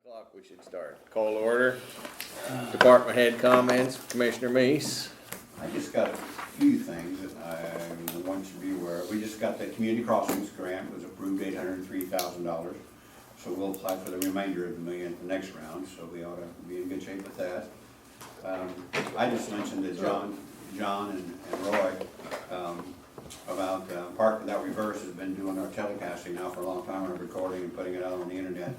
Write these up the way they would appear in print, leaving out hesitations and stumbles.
O'clock we should start. Call to order. Department head comments, Commissioner Meese. I just got a few things that I want you to be aware of. We just got the community crossings grant, was approved $803,000. So we'll apply for the remainder of the million at the next round, so we ought to be in good shape with that. I just mentioned to John and Roy about Parke Without Reverse has been doing our telecasting now for a long time, we're recording and putting it out on the internet.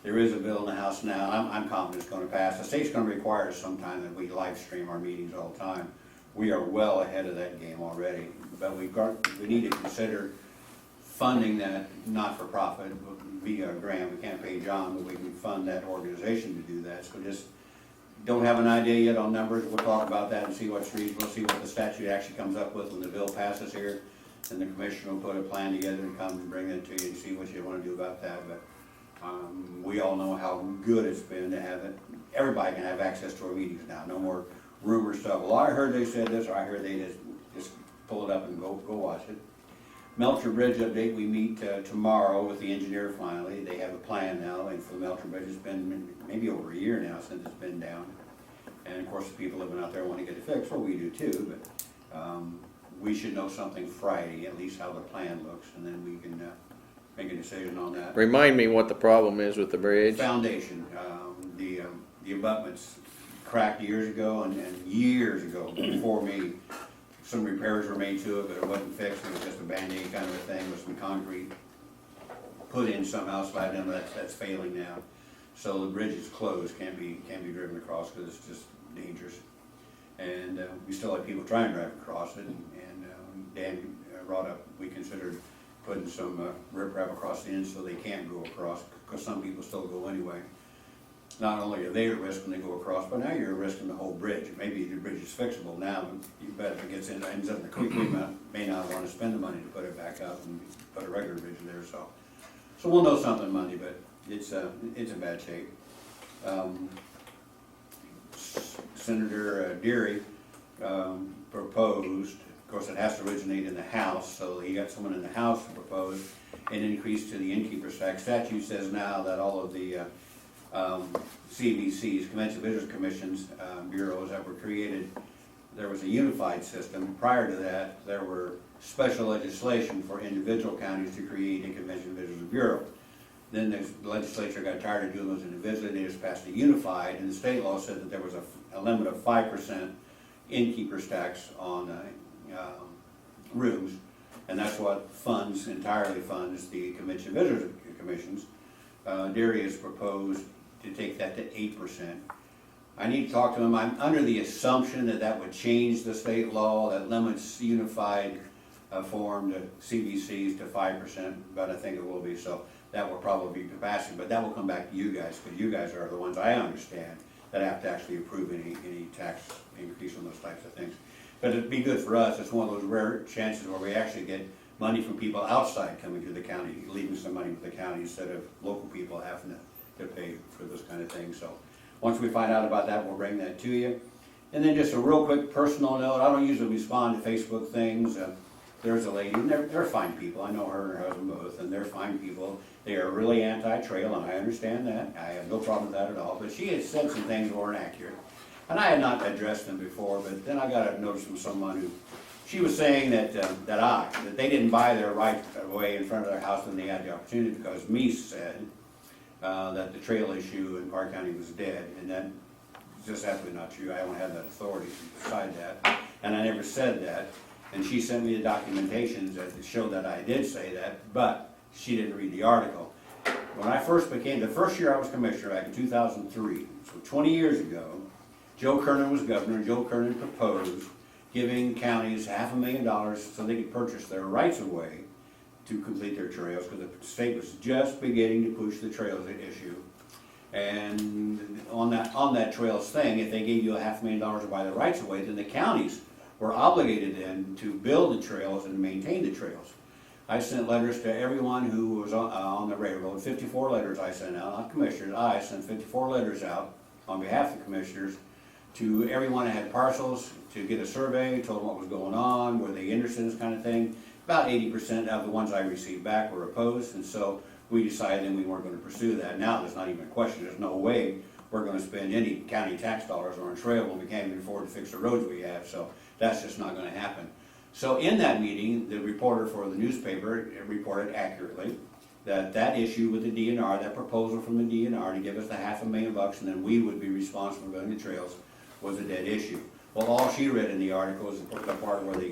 There is a bill in the House now, I'm confident it's going to pass. The state's going to require us sometime that we live stream our meetings all the time. We are well ahead of that game already, but we need to consider funding that not-for-profit via a grant. We can't pay John, but we can fund that organization to do that. So just don't have an idea yet on numbers. We'll talk about that and see what's reasonable, see what the statute actually comes up with when the bill passes here. And the commissioner will put a plan together and come and bring it to you and see what you want to do about that. But we all know how good it's been to have it. Everybody can have access to our meetings now. No more rumor stuff. Well, I heard they said this, or I heard they just pull it up and go watch it. Melcher Bridge update, we meet tomorrow with the engineer finally. They have a plan now, and for the Melcher Bridge, it's been maybe over a year now since it's been down. And of course, the people living out there want to get it fixed. Well, we do too, but we should know something Friday, at least how the plan looks, and then we can make a decision on that. Remind me what the problem is with the bridge. Foundation, the abutments cracked years ago, and years ago, before me, some repairs were made to it, but it wasn't fixed. It was just a Band-Aid kind of a thing with some concrete put in somehow, slide down. That's failing now. So the bridge is closed, can't be driven across because it's just dangerous. And we still have people trying to drive across it. And Dan brought up, we considered putting some riprap across the end so they can't go across, because some people still go anyway. Not only are they at risk when they go across, but now you're at risk in the whole bridge. Maybe the bridge is fixable now, but you bet if it ends up in the creek, we may not want to spend the money to put it back up and put a regular bridge there. So we'll know something Monday, but it's in bad shape. Senator Deary proposed, of course it has to originate in the House, so he got someone in the House to propose an increase to the innkeeper's tax. Statute says now that all of the CVCs, Convention Visitors Commissions, bureaus that were created, there was a unified system. Prior to that, there were special legislation for individual counties to create a Convention Visitors Bureau. Then the legislature got tired of doing those individually, they just passed a unified, and the state law said that there was a limit of 5% innkeeper's tax on rooms, and that's what entirely funds the Convention Visitors Commissions. Deary has proposed to take that to 8%. I need to talk to him. I'm under the assumption that that would change the state law that limits unified form to CVCs to 5%, but I think it will be. So that will probably be passing, but that will come back to you guys, because you guys are the ones, I understand, that have to actually approve any tax increase on those types of things. But it'd be good for us. It's one of those rare chances where we actually get money from people outside coming to the county, leaving some money with the county instead of local people having to pay for those kind of things. So once we find out about that, we'll bring that to you. And then just a real quick personal note. I don't usually respond to Facebook things. There's a lady, and they're fine people. I know her and her husband both, and they're fine people. They are really anti-trail, and I understand that. I have no problem with that at all. But she has said some things that weren't accurate. And I had not addressed them before, but then I got a notice from someone who, she was saying that they didn't buy their right away in front of their house when they had the opportunity, because Meese said that the trail issue in Parke County was dead, and that just absolutely not true. I don't have that authority to decide that, and I never said that. And she sent me the documentations that showed that I did say that, but she didn't read the article. When I first became, the first year I was commissioner back in 2003, so 20 years ago, Joe Kernan was governor, and Joe Kernan proposed giving counties $500,000 so they could purchase their rights of way to complete their trails, because the state was just beginning to push the trails issue. And on that trails thing, if they gave you $500,000 to buy the rights of way, then the counties were obligated then to build the trails and maintain the trails. I sent letters to everyone who was on the railroad, 54 letters I sent out, not commissioners. I sent 54 letters out on behalf of the commissioners to everyone that had parcels to get a survey, told them what was going on, were they interested in this kind of thing. About 80% of the ones I received back were opposed, and so we decided then we weren't gonna pursue that. Now there's not even a question, there's no way we're gonna spend any county tax dollars on a trail when we can't even afford to fix the roads we have, so that's just not gonna happen. So in that meeting, the reporter for the newspaper reported accurately that that issue with the DNR, that proposal from the DNR to give us the $500,000 and then we would be responsible for building the trails, was a dead issue. Well, all she read in the article is the part where the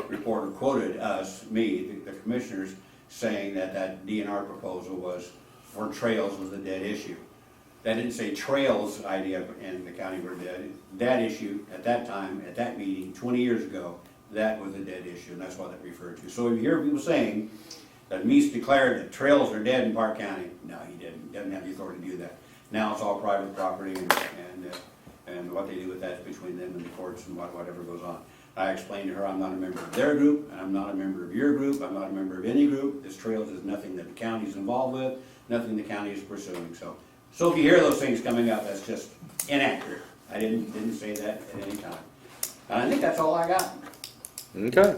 reporter quoted us, me, the commissioners, saying that that DNR proposal was, for trails was a dead issue. That didn't say trails idea in the county were dead. That issue, at that time, at that meeting, 20 years ago, that was a dead issue, and that's what that referred to. So if you hear people saying that Meese declared that trails are dead in Parke County, no, he didn't. He doesn't have the authority to do that. Now it's all private property, and what they do with that is between them and the courts and whatever goes on. I explained to her I'm not a member of their group, and I'm not a member of your group, I'm not a member of any group. This trails is nothing that the county's involved with, nothing the county is pursuing. So if you hear those things coming up, that's just inaccurate. I didn't say that at any time. And I think that's all I got. Okay.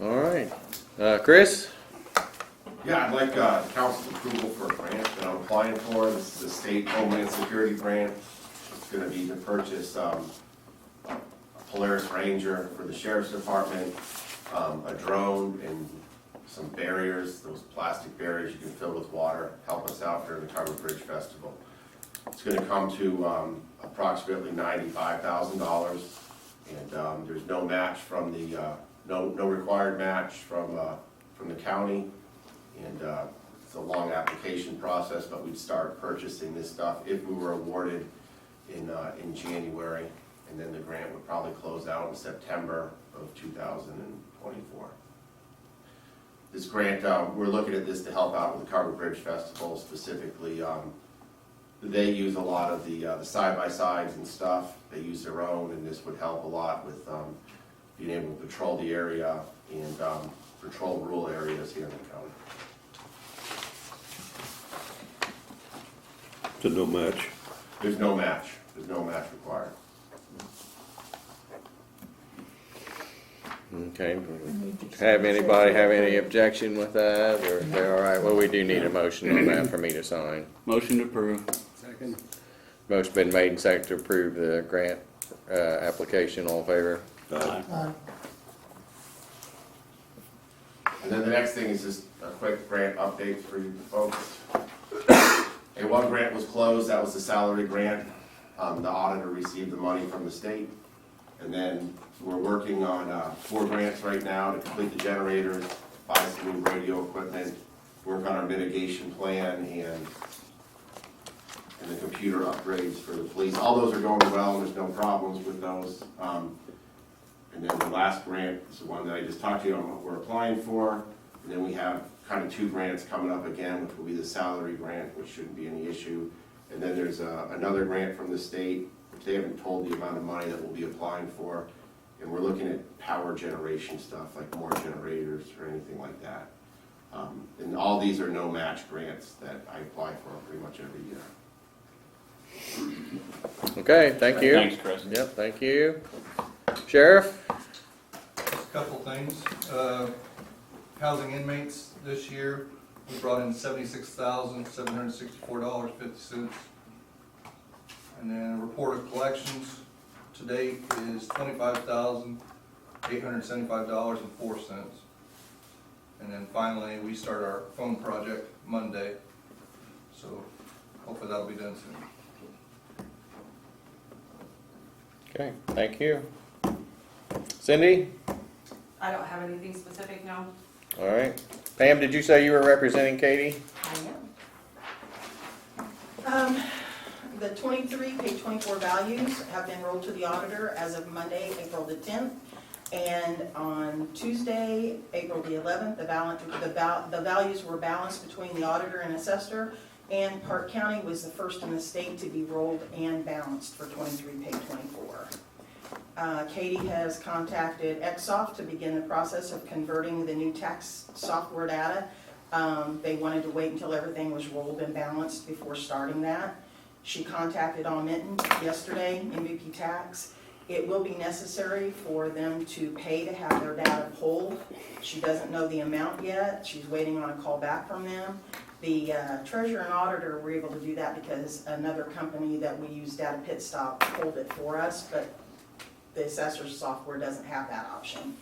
All right. Chris? Yeah, I'd like council's approval for a grant that I'm applying for. This is a state Homeland Security grant. It's going to be to purchase a Polaris Ranger for the Sheriff's Department, a drone, and some barriers, those plastic barriers you can fill with water, help us out during the Covered Bridge Festival. It's going to come to approximately $95,000, and there's no match from the no required match from the county, and it's a long application process, but we'd start purchasing this stuff if we were awarded in January, and then the grant would probably close out in September of 2024. This grant, we're looking at this to help out with the Covered Bridge Festival specifically. They use a lot of the side-by-sides and stuff. They use their own, and this would help a lot with being able to patrol the area and patrol rural areas here in the county. So no match. There's no match. There's no match required. Okay. Have anybody have any objection with that, or is that all right? Well, we do need a motion on that for me to sign. Motion to approve. Second. Motion been made and seconded to approve the grant application. All in favor? Aye. And then the next thing is just a quick grant update for you folks. And one grant was closed, that was the salary grant. The auditor received the money from the state. And then we're working on 4 grants right now to complete the generators, buy some new radio equipment, work on our mitigation plan, and the computer upgrades for the police. All those are going well, and there's no problems with those. And then the last grant is the one that I just talked to you on what we're applying for. And then we have kind of 2 grants coming up again, which will be the salary grant, which shouldn't be any issue. And then there's another grant from the state, which they haven't told the amount of money that we'll be applying for. And we're looking at power generation stuff, like more generators or anything like that. And all these are no match grants that I apply for pretty much every year. Okay, thank you. Thanks, Chris. Yep, thank you. Sheriff? Just a couple things. Housing inmates this year, we brought in $76,764.50. And then reported collections to date is $25,875.04. And then finally, we start our phone project Monday. So hopefully that'll be done soon. Okay, thank you. Cindy? I don't have anything specific, no. All right. Pam, did you say you were representing Katie? I am. The 23, page 24 values have been rolled to the auditor as of Monday, April the 10th. And on Tuesday, April the 11th, the values were balanced between the auditor and assessor. And Parke County was the first in the state to be rolled and balanced for 23, page 24. Katie has contacted Exsoft to begin the process of converting the new tax software data. They wanted to wait until everything was rolled and balanced before starting that. She contacted Minton yesterday, MVP Tax, It will be necessary for them to pay to have their data pulled. She doesn't know the amount yet. She's waiting on a call back from them. The treasurer and auditor were able to do that because another company that we use, Data Pit Stop, pulled it for us, but the assessor's software doesn't have that option.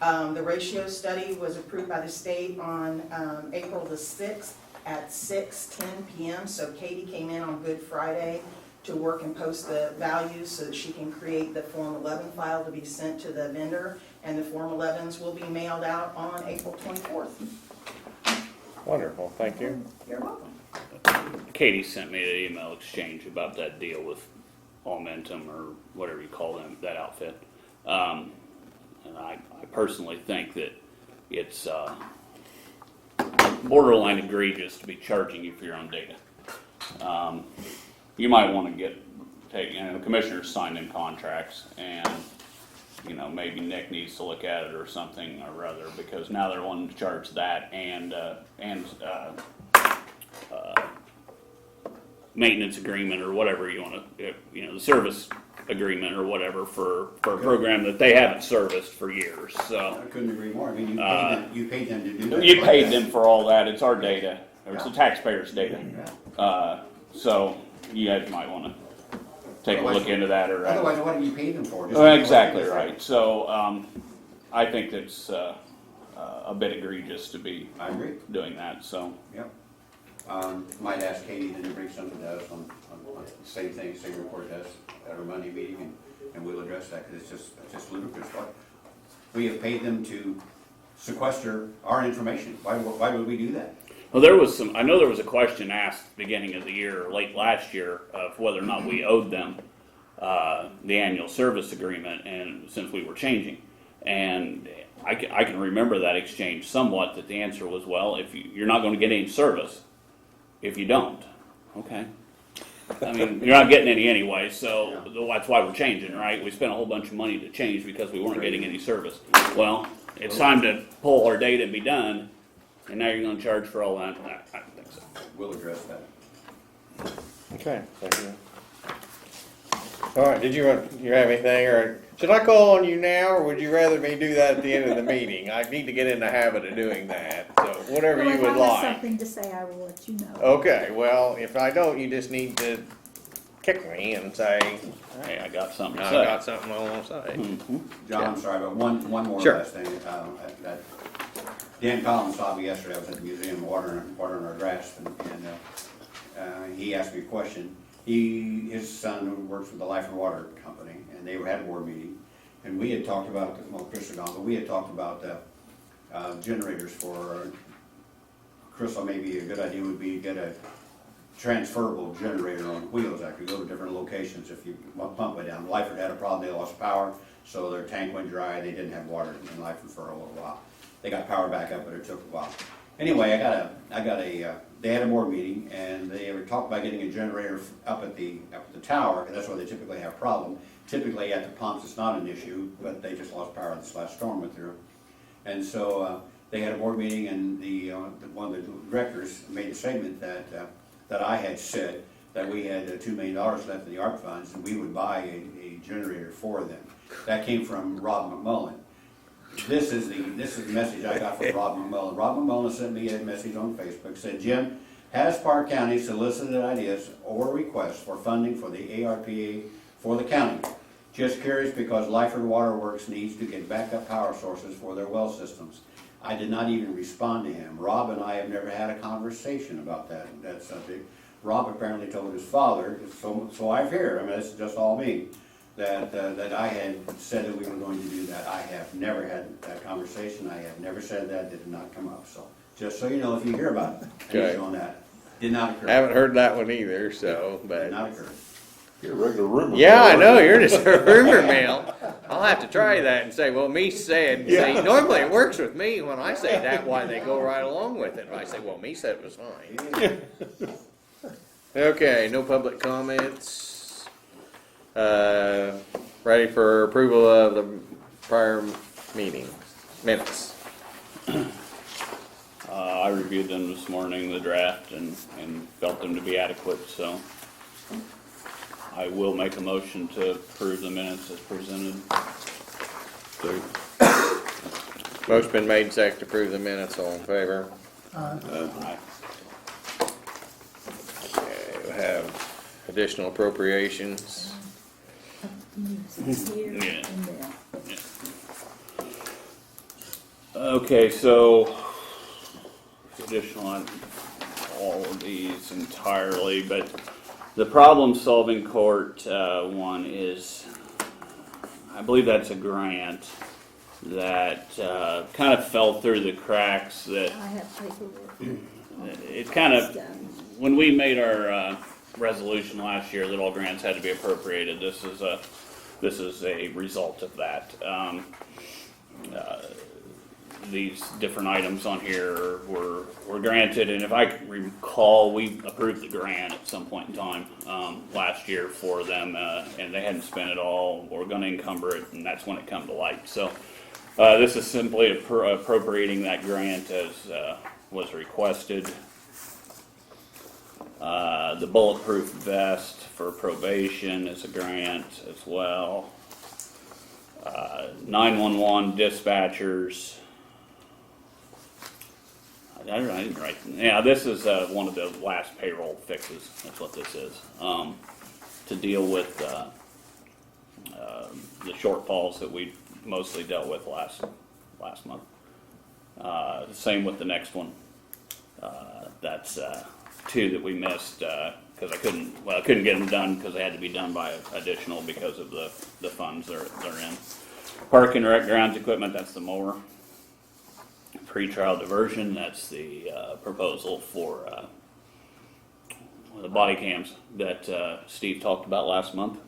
The ratio study was approved by the state on April the 6th at 6:10 p.m. So Katie came in on Good Friday to work and post the values so that she can create the Form 11 file to be sent to the vendor, and the Form 11s will be mailed out on April 24th. Wonderful, thank you. You're welcome. Katie sent me an email exchange about that deal with Momentum or whatever you call them, that outfit. And I personally think that it's borderline egregious to be charging you for your own data. You might want to the commissioners signed in contracts, and maybe Nick needs to look at it or something or other, because now they're wanting to charge that and maintenance agreement or whatever you want to, the service agreement or whatever for a program that they haven't serviced for years. So I couldn't agree more. I mean, you paid them to do that. you paid them for all that. It's our data. It's the taxpayers' data. So you guys might want to take a look into that. Or Otherwise, what do you pay them for? Just exactly right. So I think that's a bit egregious to be I agree. doing that. So Yep. Might ask Katie to bring something to us on the same thing, same report to us at our Monday meeting, and we'll address that, because it's just ludicrous. What we have paid them to sequester our information. Why would we do that? well, I know there was a question asked at the beginning of the year, or late last year, of whether or not we owed them the annual service agreement, and since we were changing. And I can remember that exchange somewhat, that the answer was, well, if you're not going to get any service if you don't. Okay. I mean, you're not getting any anyway, so that's why we're changing, right? We spent a whole bunch of money to change because we weren't getting any service. Well, it's time to pull our data and be done, and now you're going to charge for all that. I don't think so. We'll address that. Okay, thank you. All right, did you have anything, or should I call on you now, or would you rather me do that at the end of the meeting? I need to get in the habit of doing that, so whatever Well, you if would I have like. something to say, I will let you know. Okay, well, if I don't, you just need to kick me and say, Hey, I got something to I say. got something I want to say. Mhm. John, I'm sorry, but one more Sure. last thing. That Dan Collins saw me yesterday. I was at the museum watering our grass, and he asked me a question. His son works for the Life and Water Company, and they had a board meeting, and we had talked about, Chris had gone, but we had talked about generators for, Chris, maybe a good idea would be to get a transferable generator on wheels that could go to different locations if you pump it down. Lyford had a problem, they lost power, so their tank went dry, they didn't have water in Lyford for a little while. They got power back up, but it took a while. Anyway, they had a board meeting, and they were talking about getting a generator up at the tower, and that's where they typically have a problem. Typically at the pumps, it's not an issue, but they just lost power this last storm went through. And so they had a board meeting, and one of the directors made a statement that I had said that we had $2 million left in the ARP funds, and we would buy a generator for them. That came from Rob McMullen. This is the message I got from Rob McMullen. Rob McMullen sent me a message on Facebook, said, Jim, has Parke County solicited ideas or requests for funding for the ARPA for the county? Just curious because Lyford Water Works needs to get backup power sources for their well systems. I did not even respond to him. Rob and I have never had a conversation about that subject. Rob apparently told his father, so I've heard, I mean, it's just all me, that I had said that we were going to do that. I have never had that conversation. I have never said that. It did not come up. So just so you know, if you hear about it, Okay. on that, did not occur. I haven't heard that one either, so, Did but. not occur. You're a regular rumor. Yeah, I know, you're just a rumor mill. I'll have to try that and say, well, me said, see, normally it works with me when I say that, why they go right along with it. If I say, well, me said it was fine. Okay, no public comments. Ready for approval of the prior meeting minutes. I reviewed them this morning, the draft, and felt them to be adequate, so I will make a motion to approve the minutes as presented. Motion been made, second to approve the minutes, all in favor? Aye. Okay, we have additional appropriations. Here Yeah. and there. Okay, so additional on all of these entirely, but the problem-solving court one is, I believe that's a grant that kind of fell through the cracks. That I have paperwork. it kind It's of, done. when we made our resolution last year that all grants had to be appropriated, this is a result of that. These different items on here were granted, and if I recall, we approved the grant at some point in time last year for them, and they hadn't spent it all. We're going to encumber it, and that's when it come to light. So this is simply appropriating that grant as was requested. The bulletproof vest for probation is a grant as well. 911 dispatchers. I didn't write. Yeah, this is one of the last payroll fixes. That's what this is. To deal with the shortfalls that we mostly dealt with last month. Same with the next one. That's two that we missed because I couldn't get them done because they had to be done by additional because of the funds they're in. Park and rec grounds equipment. That's the mower. Pre-trial diversion, that's the proposal for the body cams that Steve talked about last month.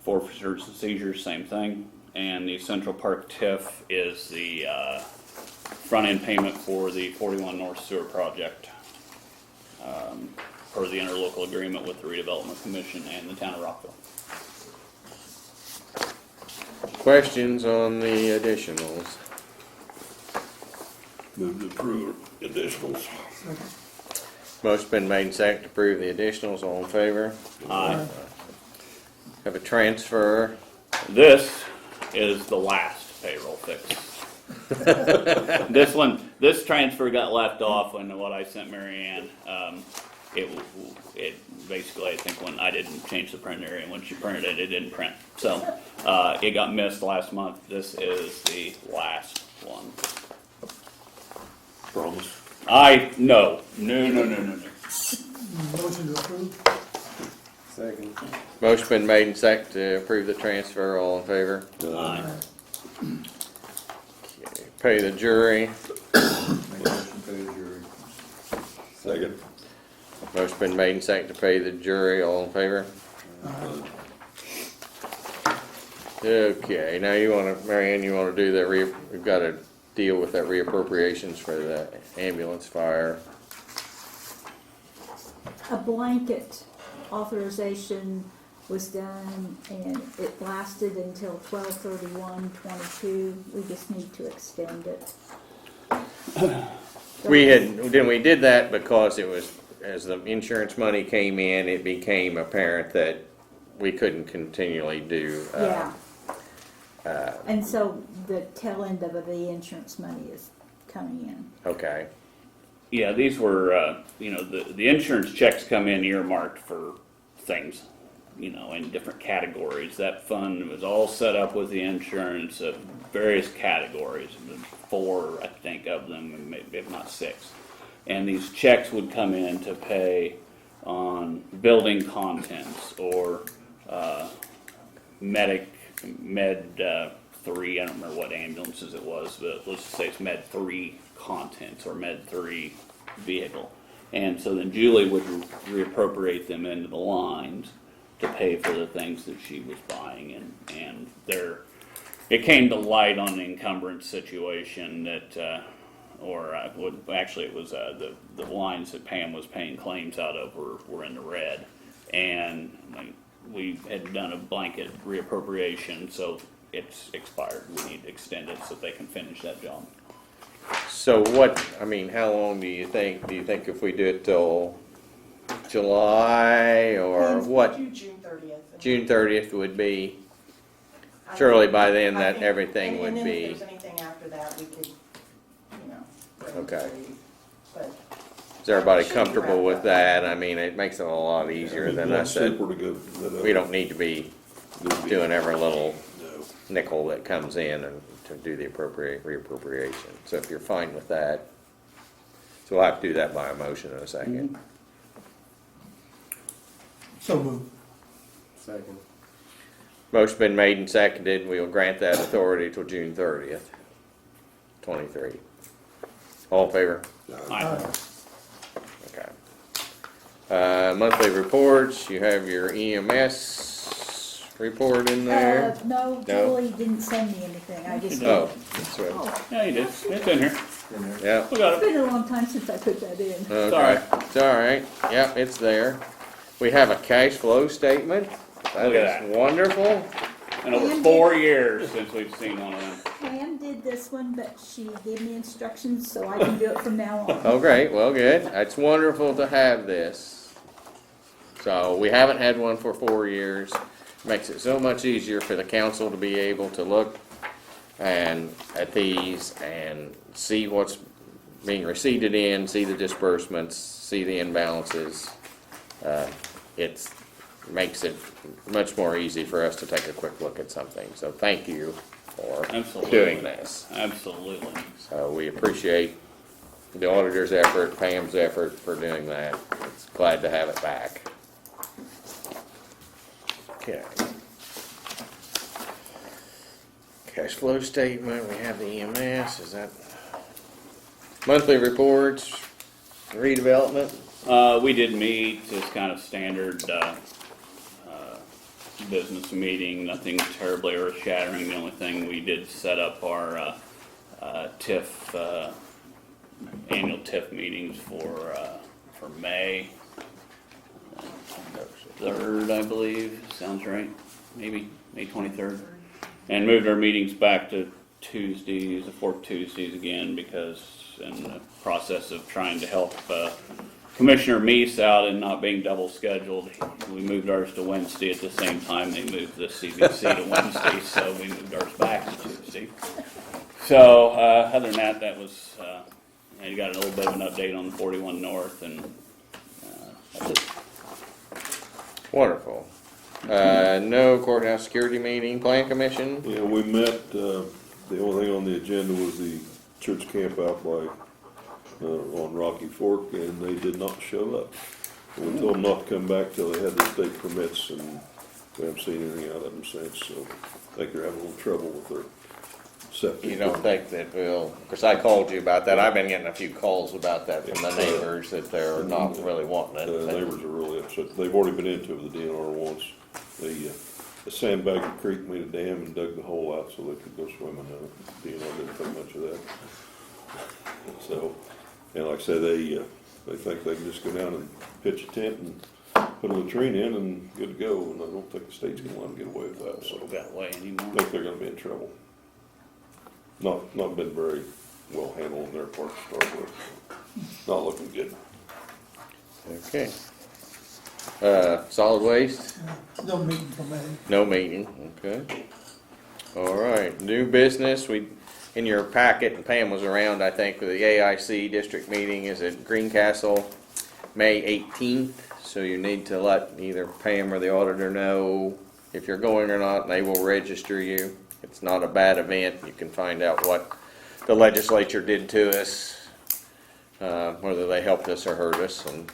Forfeitures and seizures, same thing. And the Central Park TIF is the front-end payment for the 41 North Sewer Project per the interlocal agreement with the Redevelopment Commission and the town of Rockville. Questions on the additionals? Move to approve additionals. Motion been made and second to approve the additionals, all in favor? Aye. Have a transfer. This is the last payroll fix. This transfer got left off when what I sent Mary Ann. It basically, I think when I didn't change the printer and when she printed it, it didn't print. So it got missed last month. This is the last one. Promise. No. Motion to approve. Second. Motion been made and second to approve the transfer, all in favor? Aye. Okay, pay the jury. Make a motion to pay the jury. Second. Motion been made and second to pay the jury, all in favor? Okay, now you wanna, Mary Ann, you wanna do that we've gotta deal with that reappropriations for the ambulance fire. A blanket authorization was done and it lasted until 12/31/22. We just need to extend it. We did that because it was, as the insurance money came in, it became apparent that we couldn't continually do, Yeah. And so the tail end of the insurance money is coming in. okay. Yeah, these were, the insurance checks come in earmarked for things, in different categories. That fund was all set up with the insurance of various categories, 4, I think, of them, maybe if not 6. And these checks would come in to pay on building contents or Med 3, I don't remember what ambulances it was, but let's just say it's Med 3 contents or Med 3 vehicle. And so then Julie would reappropriate them into the lines to pay for the things that she was buying. And it came to light on the encumbrance situation that, it was the lines that Pam was paying claims out of were in the red. And we had done a blanket reappropriation, so it's expired. We need to extend it so they can finish that job. So how long do you think if we do it till July or what? June 30th. June 30th would be, surely by then I that think- everything would And then be, if there's anything after that, we could, bring it Okay. to you. But is everybody Should be comfortable wrapped with up. that? I mean, it makes it a lot easier than I said. Super to go. We don't need to be doing every little No. nickel that comes in and to do the reappropriation. So if you're fine with that, so we'll have to do that by a motion in a second. So moved. Second. Motion been made and seconded, we will grant that authority till June 30th, 23. All in favor? Aye. Okay. Monthly reports, you have your EMS report in there. No, Julie didn't send me anything, I just. Oh, that's right. Oh, Yeah, you did. It's in here. Yeah, We got it's it. been a long time since I put that in. okay, it's all right, yep, it's there. We have a cash flow statement, that Look at is wonderful. And over 4 years since we've seen one of them. Pam did this one, but she gave me instructions, so I can do it from now on. Oh, great, well, good, it's wonderful to have this. So, we haven't had one for 4 years, makes it so much easier for the council to be able to look and at these and see what's being receipted in, see the disbursements, see the imbalances. It makes it much more easy for us to take a quick look at something. So thank you for Absolutely. doing this. Absolutely. So we appreciate the auditor's effort, Pam's effort for doing that. It's glad to have it back. Okay. Cash flow statement, we have the EMS, is that monthly reports, redevelopment? We did meet, just kind of standard, business meeting, nothing terribly earth shattering. The only thing we did set up our, TIF, annual TIF meetings for May 3rd, I believe, sounds right, maybe, May 23rd. And moved our meetings back to Tuesdays, the fourth Tuesdays again, because in the process of trying to help Commissioner Meese out and not being double scheduled, we moved ours to Wednesday at the same time they moved the CBC to Wednesday, so we moved ours back to Tuesday. So, other than that, that was, you got a little bit of an update on the 41 North, and that's it. Wonderful. No courthouse security meeting, plan commission? Yeah, we met, the only thing on the agenda was the church camp out by, on Rocky Fork, and they did not show up. We told them not to come back till they had their state permits, and we haven't seen anything out of them since, so I think they're having a little trouble with their septic. You don't think that will, because I called you about that, I've been getting a few calls about that from the neighbors, that they're not really wanting it. The neighbors are really upset. They've already been into it with the DNR once. They sandbagged the creek, made a dam, and dug the hole out so they could go swimming in it. DNR didn't think much of that. So, and like I said, they think they can just go down and pitch a tent and put a latrine in and good to go. And I don't think the state's gonna let them get away with that. So That way I anymore. think they're gonna be in trouble. Not been very well handled on their part to start with. Not looking good. Okay. Solid waste? No meeting for May. No meeting, okay. All right, new business, in your packet, and Pam was around, I think, for the AIC district meeting is at Greencastle, May 18th. So you need to let either Pam or the auditor know if you're going or not, and they will register you. It's not a bad event, you can find out what the legislature did to us, whether they helped us or hurt us, and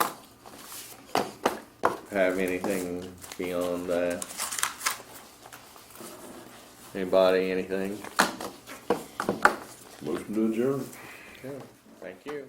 have anything beyond that? Anybody, anything? Motion to adjourn. Okay, thank you.